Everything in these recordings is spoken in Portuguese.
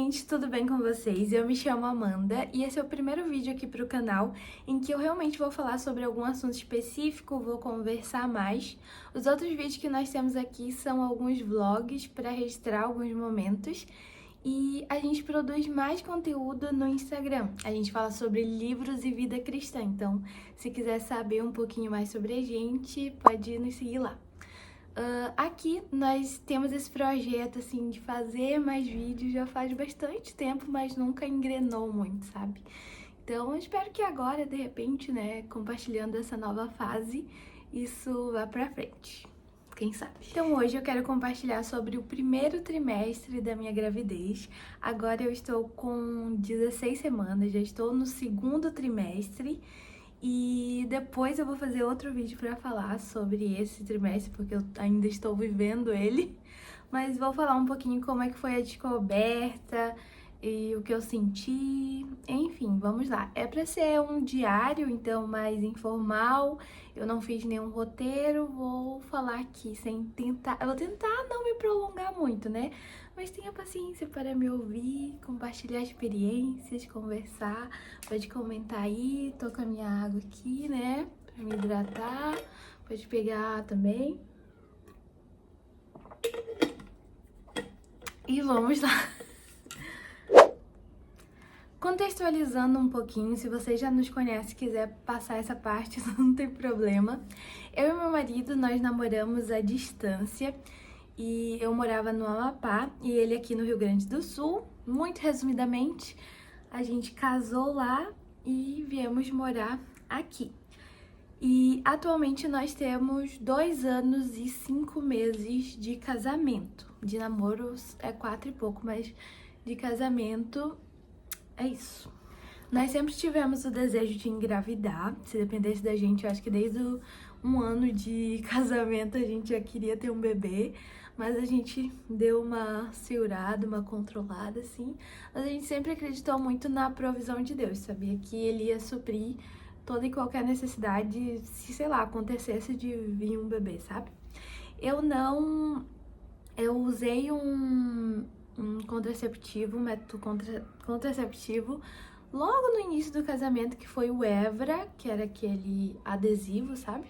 gente, tudo bem com vocês? Eu me chamo Amanda e esse é o primeiro vídeo aqui para o canal em que eu realmente vou falar sobre algum assunto específico, vou conversar mais. Os outros vídeos que nós temos aqui são alguns vlogs para registrar alguns momentos e a gente produz mais conteúdo no Instagram. A gente fala sobre livros e vida cristã, então se quiser saber um pouquinho mais sobre a gente, pode nos seguir lá. Aqui nós temos esse projeto, assim, de fazer mais vídeos já faz bastante tempo, mas nunca engrenou muito, sabe? Então, eu espero que agora, de repente, né, compartilhando essa nova fase, isso vá pra frente. Quem sabe? Então, hoje eu quero compartilhar sobre o primeiro trimestre da minha gravidez. Agora eu estou com 16 semanas, já estou no segundo trimestre. E depois eu vou fazer outro vídeo pra falar sobre esse trimestre, porque eu ainda estou vivendo ele. Mas vou falar um pouquinho como é que foi a descoberta e o que eu senti. Enfim, vamos lá. É pra ser um diário, então mais informal. Eu não fiz nenhum roteiro, vou falar aqui sem tentar... Eu vou tentar não me prolongar muito, né? Mas tenha paciência para me ouvir, compartilhar experiências, conversar. Pode comentar aí, tô com a minha água aqui, né? Pra me hidratar. Pode pegar também. E vamos lá. Contextualizando um pouquinho, se você já nos conhece e quiser passar essa parte, não tem problema. Eu e meu marido, nós namoramos à distância e eu morava no Amapá e ele aqui no Rio Grande do Sul. Muito resumidamente, a gente casou lá e viemos morar aqui. E atualmente nós temos 2 anos e 5 meses de casamento. De namoro é 4 e pouco, mas de casamento é isso. Nós sempre tivemos o desejo de engravidar. Se dependesse da gente, eu acho que desde um ano de casamento a gente já queria ter um bebê. Mas a gente deu uma segurada, uma controlada, assim. Mas a gente sempre acreditou muito na provisão de Deus. Sabia que Ele ia suprir toda e qualquer necessidade, se, sei lá, acontecesse de vir um bebê, sabe? Eu usei um contraceptivo, um método contraceptivo, logo no início do casamento, que foi o Evra, que era aquele adesivo, sabe?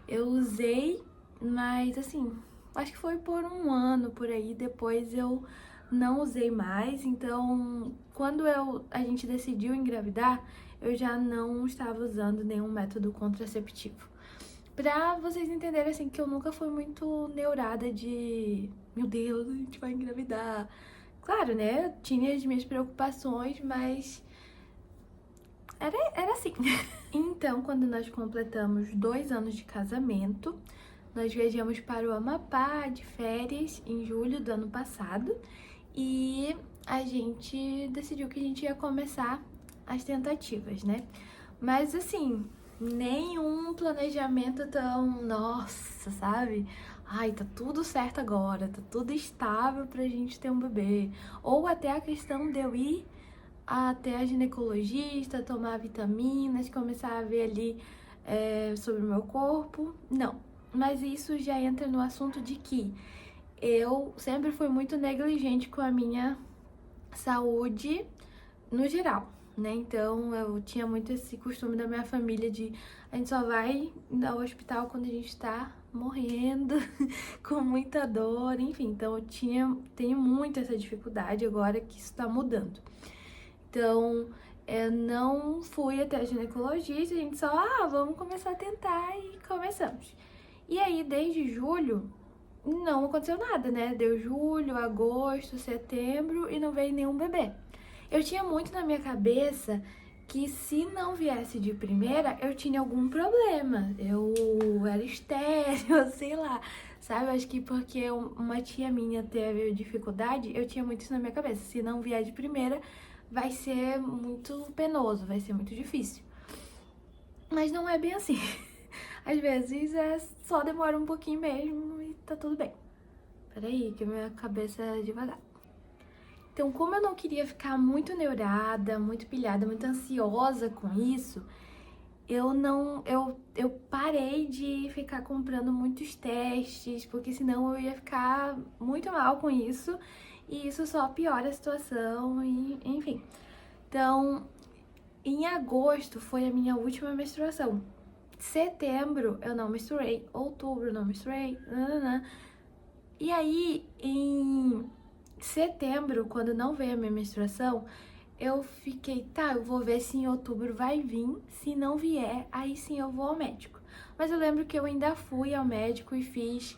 Eu usei, mas assim, acho que foi por um ano, por aí, depois eu não usei mais, então quando a gente decidiu engravidar, eu já não estava usando nenhum método contraceptivo. Pra vocês entenderem, assim, que eu nunca fui muito neurada de... Meu Deus, a gente vai engravidar. Claro, né? Eu tinha as minhas preocupações, mas... Era assim. Então, quando nós completamos 2 anos de casamento, nós viajamos para o Amapá de férias em julho do ano passado. E a gente decidiu que a gente ia começar as tentativas, né? Mas assim, nenhum planejamento tão, nossa, sabe? Ai, tá tudo certo agora, tá tudo estável pra gente ter um bebê. Ou até a questão de eu ir até a ginecologista, tomar vitaminas, começar a ver ali sobre o meu corpo. Não, mas isso já entra no assunto de que eu sempre fui muito negligente com a minha saúde no geral, né? Então eu tinha muito esse costume da minha família de a gente só vai ao hospital quando a gente tá morrendo, com muita dor, enfim. Então tenho muito essa dificuldade agora que isso tá mudando. Então eu não fui até a ginecologista, a gente só, vamos começar a tentar e começamos. E aí, desde julho, não aconteceu nada, né? Deu julho, agosto, setembro e não veio nenhum bebê. Eu tinha muito na minha cabeça que se não viesse de primeira, eu tinha algum problema. Eu era estéril, sei lá. Sabe? Eu acho que porque uma tia minha teve dificuldade, eu tinha muito isso na minha cabeça. Se não vier de primeira, vai ser muito penoso, vai ser muito difícil. Mas não é bem assim. Às vezes só demora um pouquinho mesmo e tá tudo bem. Peraí, que a minha cabeça é devagar. Então, como eu não queria ficar muito neurada, muito pilhada, muito ansiosa com isso, eu parei de ficar comprando muitos testes, porque senão eu ia ficar muito mal com isso e isso só piora a situação e enfim. Então, em agosto foi a minha última menstruação. Setembro eu não menstruei, outubro eu não menstruei, nananã. E aí, em setembro, quando não veio a minha menstruação, eu fiquei, tá, eu vou ver se em outubro vai vir, se não vier, aí sim eu vou ao médico. Mas eu lembro que eu ainda fui ao médico e fiz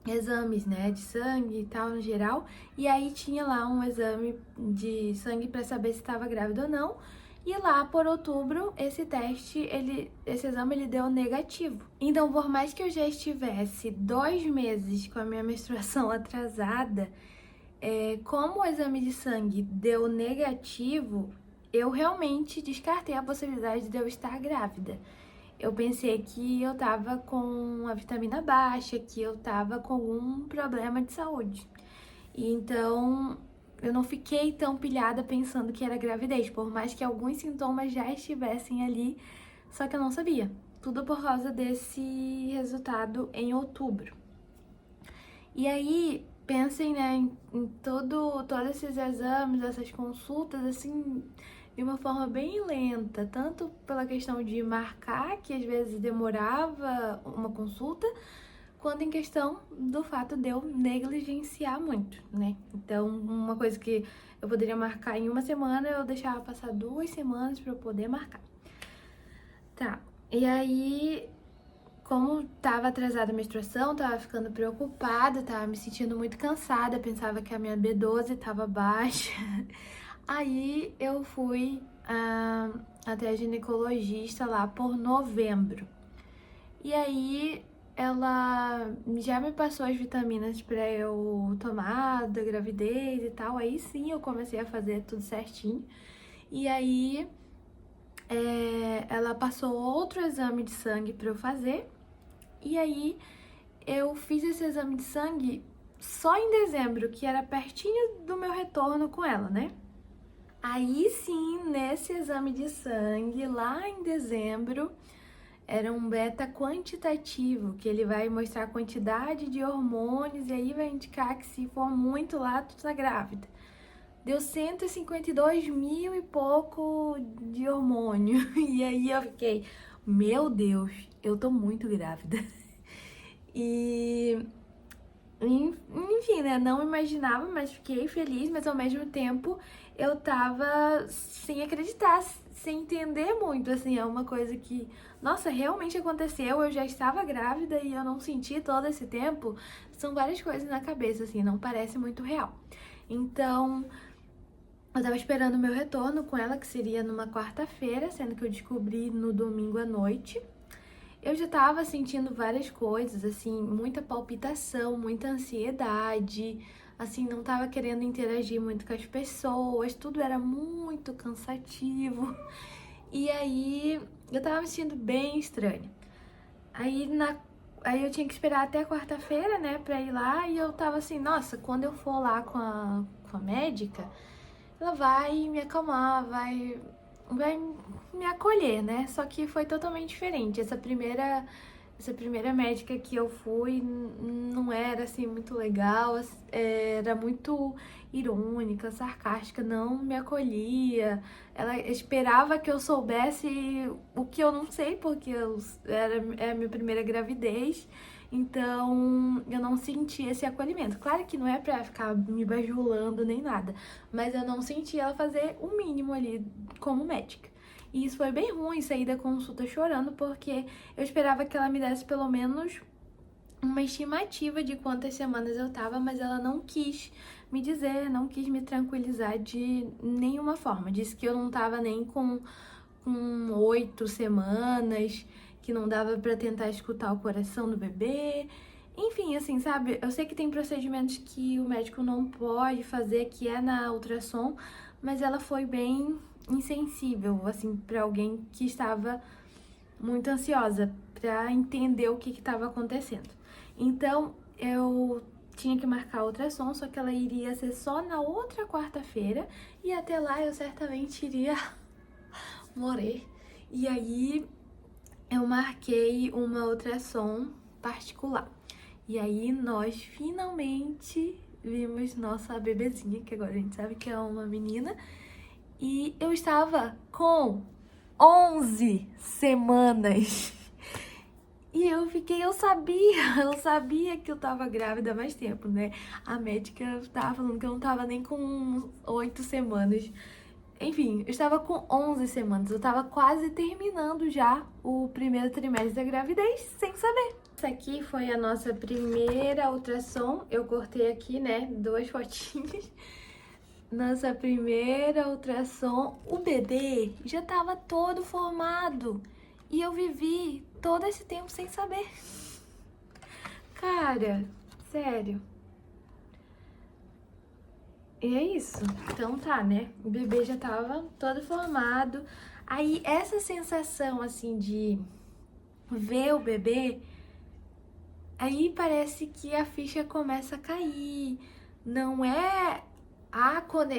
exames, né, de sangue e tal, no geral, e aí tinha lá um exame de sangue pra saber se estava grávida ou não, e lá por outubro, esse exame ele deu negativo. Então, por mais que eu já estivesse 2 meses com a minha menstruação atrasada, como o exame de sangue deu negativo, eu realmente descartei a possibilidade de eu estar grávida. Eu pensei que eu tava com a vitamina baixa, que eu tava com algum problema de saúde. E então eu não fiquei tão pilhada pensando que era gravidez, por mais que alguns sintomas já estivessem ali, só que eu não sabia. Tudo por causa desse resultado em outubro. E aí, pensem, né, em todos esses exames, essas consultas, assim, de uma forma bem lenta, tanto pela questão de marcar, que às vezes demorava uma consulta, quanto em questão do fato de eu negligenciar muito, né? Então, uma coisa que eu poderia marcar em uma semana, eu deixava passar 2 semanas para eu poder marcar. Tá, e aí, como tava atrasada a menstruação, tava ficando preocupada, tava me sentindo muito cansada, pensava que a minha B12 tava baixa. Aí eu fui até a ginecologista lá por novembro. E aí ela já me passou as vitaminas pra eu tomar da gravidez e tal. Aí sim eu comecei a fazer tudo certinho. E aí ela passou outro exame de sangue pra eu fazer. E aí eu fiz esse exame de sangue só em dezembro, que era pertinho do meu retorno com ela, né? Aí sim, nesse exame de sangue, lá em dezembro, era um beta quantitativo, que ele vai mostrar a quantidade de hormônios e aí vai indicar que se for muito lá, tu tá grávida. Deu 152 mil e pouco de hormônio. E aí eu fiquei, meu Deus, eu tô muito grávida. E enfim, né? Não imaginava, mas fiquei feliz, mas ao mesmo tempo eu tava sem acreditar, sem entender muito, assim, é uma coisa que, nossa, realmente aconteceu, eu já estava grávida e eu não senti todo esse tempo. São várias coisas na cabeça, assim, não parece muito real. Então, eu tava esperando o meu retorno com ela, que seria numa quarta-feira, sendo que eu descobri no domingo à noite. Eu já tava sentindo várias coisas, assim, muita palpitação, muita ansiedade, assim, não tava querendo interagir muito com as pessoas, tudo era muito cansativo. E aí eu tava me sentindo bem estranha. Aí, aí eu tinha que esperar até quarta-feira, né, pra ir lá, e eu tava assim, nossa, quando eu for lá com a médica, ela vai me acalmar, vai me acolher, né? Só que foi totalmente diferente. Essa primeira médica que eu fui não era assim muito legal, era muito irônica, sarcástica, não me acolhia. Ela esperava que eu soubesse o que eu não sei, porque era a minha primeira gravidez. Então, eu não senti esse acolhimento. Claro que não é pra ficar me bajulando nem nada, mas eu não senti ela fazer o mínimo ali como médica. E isso foi bem ruim, sair da consulta chorando, porque eu esperava que ela me desse pelo menos uma estimativa de quantas semanas eu tava, mas ela não quis me dizer, não quis me tranquilizar de nenhuma forma. Disse que eu não tava nem com 8 semanas, que não dava pra tentar escutar o coração do bebê. Enfim, assim, sabe? Eu sei que tem procedimentos que o médico não pode fazer, que é na ultrassom, mas ela foi bem insensível, assim, pra alguém que estava muito ansiosa pra entender o que estava acontecendo. Então, eu tinha que marcar a ultrassom, só que ela iria ser só na outra quarta-feira, e até lá eu certamente iria morrer. E aí eu marquei uma ultrassom particular. E aí nós finalmente vimos nossa bebezinha, que agora a gente sabe que é uma menina. E eu estava com 11 semanas. E eu sabia que eu tava grávida há mais tempo, né? A médica tava falando que eu não tava nem com 8 semanas. Enfim, eu estava com 11 semanas, eu tava quase terminando já o primeiro trimestre da gravidez, sem saber. Essa aqui foi a nossa primeira ultrassom, eu cortei aqui, né, 2 fotinhas. Nossa primeira ultrassom, o bebê já tava todo formado e eu vivi todo esse tempo sem saber. Cara, sério. E é isso. Então tá, né? O bebê já tava todo formado. Aí essa sensação assim de ver o bebê, aí parece que a ficha começa a cair. Não é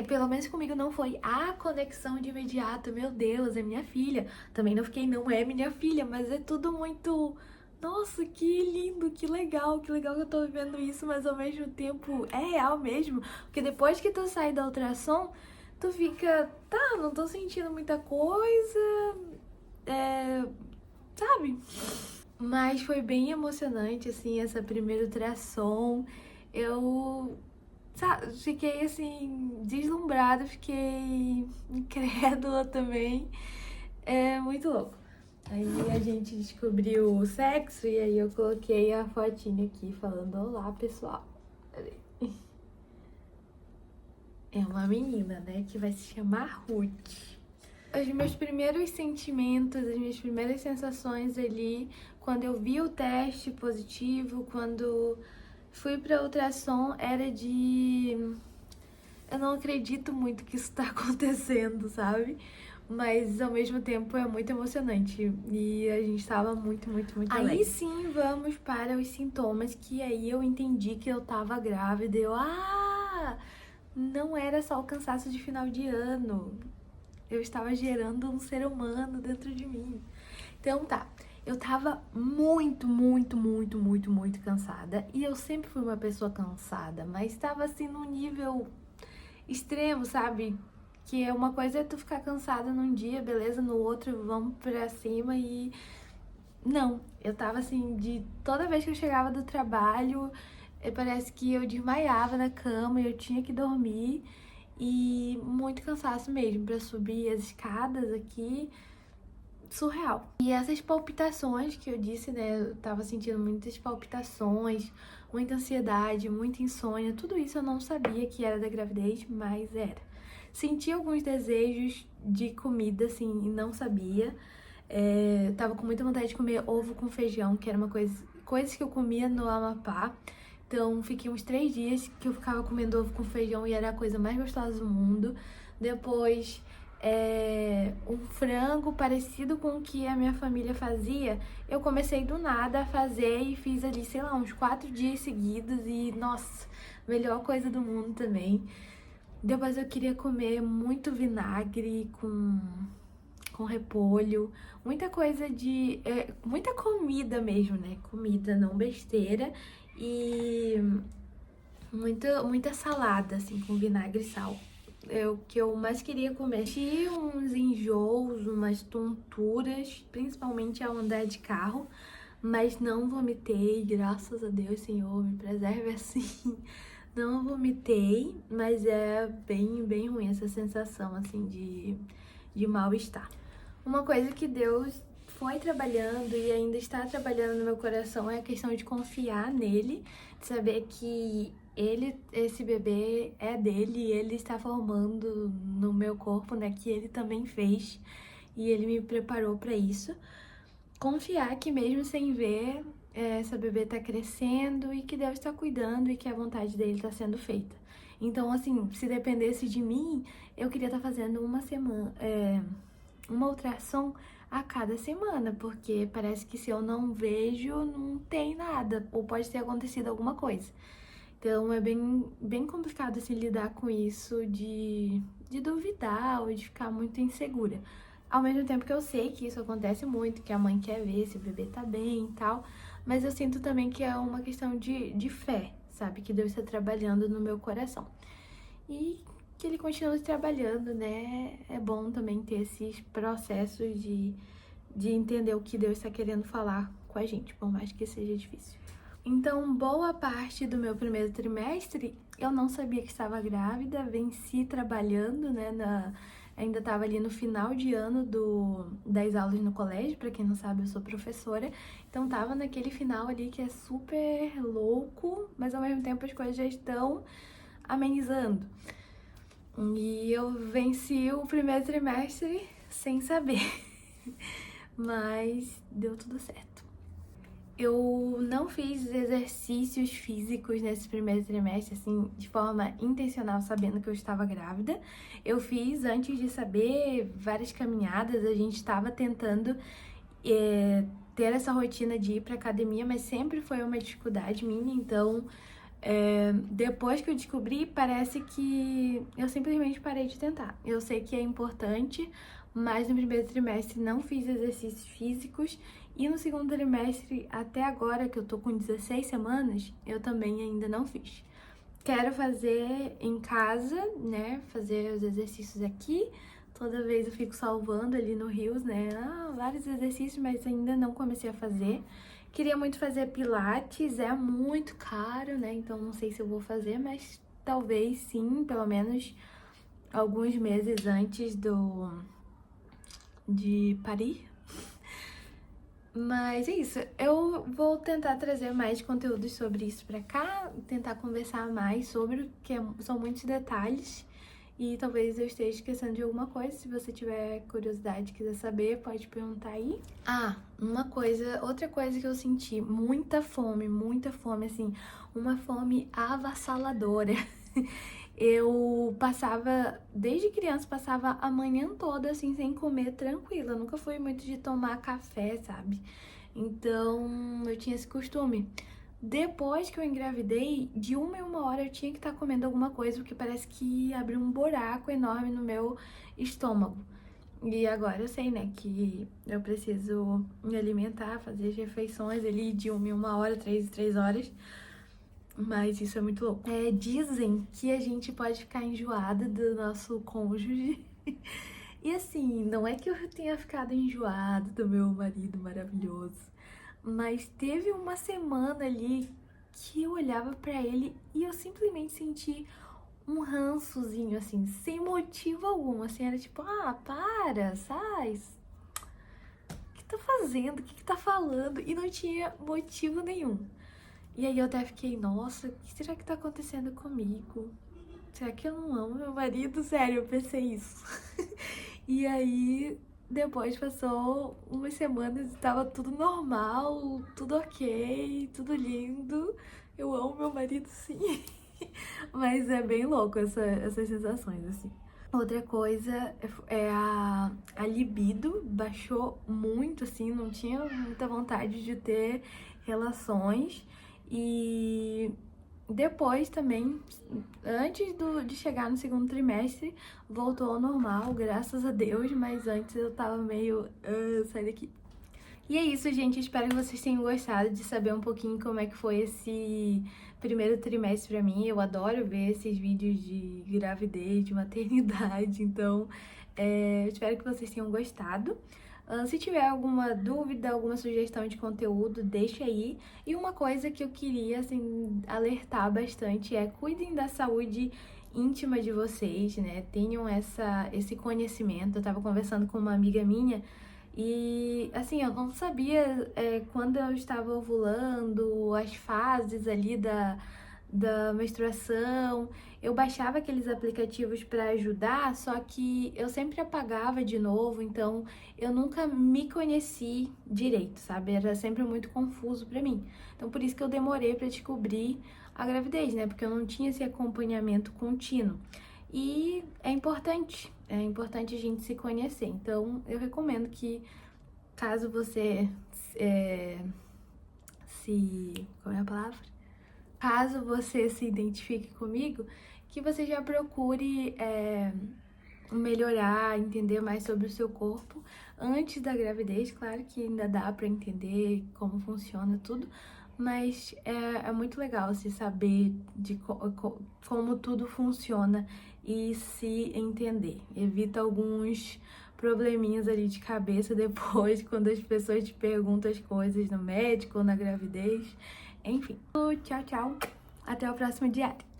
pelo menos comigo não foi a conexão de imediato. Meu Deus, é minha filha. Também não fiquei, não é minha filha, mas é tudo muito. Nossa, que lindo, que legal que eu tô vivendo isso, mas ao mesmo tempo é real mesmo. Porque depois que tu sai da ultrassom, tu fica, tá, não tô sentindo muita coisa, sabe? Mas foi bem emocionante, assim, essa primeira ultrassom. Eu fiquei assim, deslumbrada, fiquei incrédula também. É muito louco. Aí a gente descobriu o sexo e aí eu coloquei a fotinha aqui falando: olá, pessoal. É uma menina, né, que vai se chamar Ruth. Os meus primeiros sentimentos, as minhas primeiras sensações ali, quando eu vi o teste positivo, quando fui pra ultrassom, era de... Eu não acredito muito que isso tá acontecendo, sabe? Mas ao mesmo tempo é muito emocionante e a gente tava muito alegre. Aí sim, vamos para os sintomas, que aí eu entendi que eu tava grávida. Não era só o cansaço de final de ano. Eu estava gerando um ser humano dentro de mim. Então tá, eu tava muito cansada. E eu sempre fui uma pessoa cansada, mas tava assim num nível extremo, sabe? Que é uma coisa é tu ficar cansada num dia, beleza, no outro vamos pra cima e... Não, eu tava assim, de toda vez que eu chegava do trabalho, parece que eu desmaiava na cama e eu tinha que dormir. E muito cansaço mesmo pra subir as escadas aqui, surreal. E essas palpitações que eu disse, né, eu tava sentindo muitas palpitações, muita ansiedade, muita insônia, tudo isso eu não sabia que era da gravidez, mas era. Senti alguns desejos de comida, assim, e não sabia. Tava com muita vontade de comer ovo com feijão, que era uma coisas que eu comia no Amapá. Então, fiquei uns 3 dias que eu ficava comendo ovo com feijão e era a coisa mais gostosa do mundo. Depois, um frango parecido com o que a minha família fazia. Eu comecei do nada a fazer e fiz ali, sei lá, uns 4 dias seguidos e, nossa, melhor coisa do mundo também. Depois eu queria comer muito vinagre com repolho, muita coisa de... muita comida mesmo, né? Comida, não besteira. E muita salada, assim, com vinagre e sal. É o que eu mais queria comer. Tive uns enjoos, umas tonturas, principalmente ao andar de carro, mas não vomitei, graças a Deus, Senhor, me preserve assim. Não vomitei, mas é bem ruim essa sensação, assim, de mal-estar. Uma coisa que Deus foi trabalhando e ainda está trabalhando no meu coração é a questão de confiar nele, de saber que esse bebê é dele e ele está formando no meu corpo, né, que ele também fez e ele me preparou para isso. Confiar que mesmo sem ver, essa bebê tá crescendo e que Deus tá cuidando e que a vontade dele tá sendo feita. Então, assim, se dependesse de mim, eu queria estar fazendo uma ultrassom a cada semana, porque parece que se eu não vejo, não tem nada, ou pode ter acontecido alguma coisa. Então é bem complicado assim lidar com isso de duvidar ou de ficar muito insegura. Ao mesmo tempo que eu sei que isso acontece muito, que a mãe quer ver se o bebê tá bem e tal, mas eu sinto também que é uma questão de fé, sabe que Deus está trabalhando no meu coração. E que Ele continue trabalhando, né? É bom também ter esses processos de entender o que Deus está querendo falar com a gente, por mais que seja difícil. Então, boa parte do meu primeiro trimestre, eu não sabia que estava grávida, venci trabalhando, né, ainda estava ali no final de ano das aulas no colégio, para quem não sabe, eu sou professora, então tava naquele final ali que é super louco, mas ao mesmo tempo as coisas já estão amenizando. E eu venci o primeiro trimestre sem saber, mas deu tudo certo. Eu não fiz exercícios físicos nesse primeiro trimestre, assim, de forma intencional, sabendo que eu estava grávida. Eu fiz, antes de saber, várias caminhadas. A gente estava tentando ter essa rotina de ir para academia, mas sempre foi uma dificuldade minha. Então, depois que eu descobri, parece que eu simplesmente parei de tentar. Eu sei que é importante, mas no primeiro trimestre não fiz exercícios físicos. E no segundo trimestre, até agora, que eu tô com 16 semanas, eu também ainda não fiz. Quero fazer em casa, né? Fazer os exercícios aqui. Toda vez eu fico salvando ali no Reels, né? Vários exercícios, mas ainda não comecei a fazer. Queria muito fazer pilates, é muito caro, né? Então não sei se eu vou fazer, mas talvez sim, pelo menos alguns meses antes de parir. Mas é isso, eu vou tentar trazer mais conteúdos sobre isso pra cá, tentar conversar mais sobre, porque são muitos detalhes e talvez eu esteja esquecendo de alguma coisa. Se você tiver curiosidade e quiser saber, pode perguntar aí. Outra coisa que eu senti, muita fome, assim, uma fome avassaladora. Eu passava, desde criança, passava a manhã toda assim, sem comer, tranquila. Nunca fui muito de tomar café, sabe? Então, eu tinha esse costume. Depois que eu engravidei, de uma em uma hora eu tinha que estar comendo alguma coisa, porque parece que abriu um buraco enorme no meu estômago. E agora eu sei, né, que eu preciso me alimentar, fazer as refeições ali de uma em uma hora, 3 em 3 horas. Mas isso é muito louco. Dizem que a gente pode ficar enjoada do nosso cônjuge. E assim, não é que eu tenha ficado enjoada do meu marido maravilhoso, mas teve uma semana ali que eu olhava pra ele e eu simplesmente senti um rançozinho, assim, sem motivo algum. Assim, era tipo, para, sai. O que tá fazendo? O que tá falando? E não tinha motivo nenhum. E aí eu até fiquei, nossa, o que será que tá acontecendo comigo? Será que eu não amo meu marido? Sério, eu pensei isso. E aí, depois passou umas semanas e tava tudo normal, tudo ok, tudo lindo. Eu amo meu marido, sim. Mas é bem louco essas sensações, assim. Outra coisa é a libido baixou muito, assim, não tinha muita vontade de ter relações. E depois também, antes de chegar no segundo trimestre, voltou ao normal, graças a Deus, mas antes eu tava meio, sai daqui. E é isso, gente, espero que vocês tenham gostado de saber um pouquinho como é que foi esse primeiro trimestre pra mim. Eu adoro ver esses vídeos de gravidez, de maternidade, então espero que vocês tenham gostado. Se tiver alguma dúvida, alguma sugestão de conteúdo, deixa aí. E uma coisa que eu queria, assim, alertar bastante é: cuidem da saúde íntima de vocês, né? Tenham esse conhecimento. Eu tava conversando com uma amiga minha e, assim, eu não sabia quando eu estava ovulando, as fases ali da menstruação. Eu baixava aqueles aplicativos para ajudar, só que eu sempre apagava de novo, então eu nunca me conheci direito, sabe? Era sempre muito confuso para mim. Então por isso que eu demorei para descobrir a gravidez, né? Porque eu não tinha esse acompanhamento contínuo. E é importante a gente se conhecer. Então eu recomendo que, caso você qual é a palavra? Caso você se identifique comigo, que você já procure melhorar, entender mais sobre o seu corpo antes da gravidez. Claro que ainda dá pra entender como funciona tudo, mas é muito legal se saber de como tudo funciona e se entender. Evita alguns probleminhas ali de cabeça depois, quando as pessoas te perguntam as coisas no médico ou na gravidez. Enfim, tchau, tchau. Até o próximo diário.